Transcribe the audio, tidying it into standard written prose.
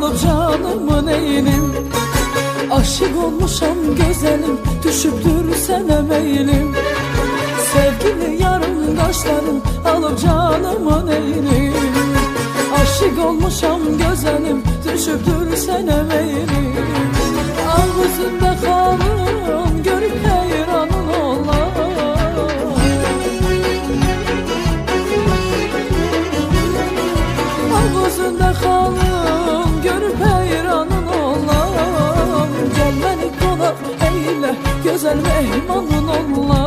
alıp canımın eynim. Aşık olmuşam güzelim, düşüptür sene meylim. Sevgili yarımdaşlarım, alıp canımın eynim. Aşık olmuşam güzelim, düşüptür sene meylim. Ağzında kalın, görüp heyranın olar. Ağzında kalın, görüp heyranın olar. Gel beni konak eyle, güzel mehmanın olar.